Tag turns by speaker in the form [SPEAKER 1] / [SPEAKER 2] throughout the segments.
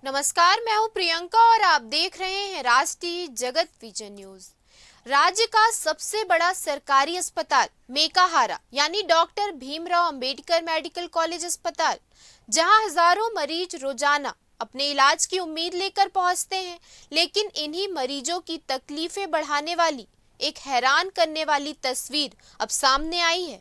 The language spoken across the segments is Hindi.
[SPEAKER 1] नमस्कार, मैं हूं प्रियंका और आप देख रहे हैं राष्ट्रीय जगत विजन न्यूज। राज्य का सबसे बड़ा सरकारी अस्पताल मेकाहारा यानी doctor Bhimrao Ambedkar medical college अस्पताल, जहां हजारों मरीज रोजाना अपने इलाज की उम्मीद लेकर पहुंचते हैं, लेकिन इन्हीं मरीजों की तकलीफें बढ़ाने वाली एक हैरान करने वाली तस्वीर अब सामने आई है।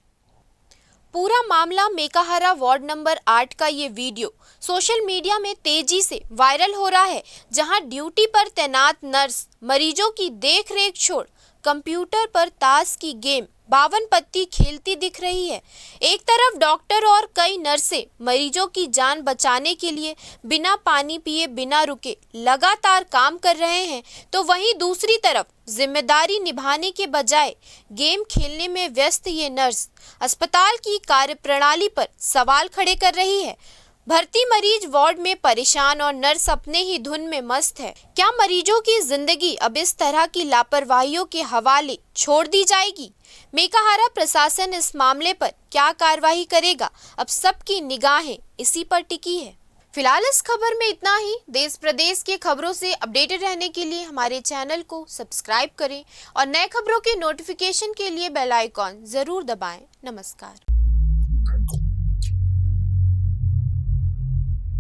[SPEAKER 1] पूरा मामला मेकाहारा वार्ड नंबर 8 का ये वीडियो सोशल मीडिया में तेजी से वायरल हो रहा है, जहां ड्यूटी पर तैनात नर्स मरीजों की देखरेख छोड़ कंप्यूटर पर ताश की गेम 52 पत्ती खेलती दिख रही है। एक तरफ डॉक्टर और कई नर्सें मरीजों की जान बचाने के लिए बिना पानी पिए बिना रुके लगातार काम कर रहे हैं, तो वहीं दूसरी तरफ जिम्मेदारी निभाने के बजाय गेम खेलने में व्यस्त ये नर्स अस्पताल की कार्यप्रणाली पर सवाल खड़े कर रही है। भर्ती मरीज वार्ड में परेशान और नर्स अपने ही धुन में मस्त है। क्या मरीजों की जिंदगी अब इस तरह की लापरवाहियों के हवाले छोड़ दी जाएगी? मेकाहारा प्रशासन इस मामले पर क्या कार्रवाई करेगा? अब सबकी निगाहें इसी पर टिकी है। फिलहाल इस खबर में इतना ही। देश प्रदेश के खबरों से अपडेटेड रहने के लिए हमारे चैनल को सब्सक्राइब करें और नए खबरों के नोटिफिकेशन के लिए बेल आइकॉन जरूर दबाएं। नमस्कार।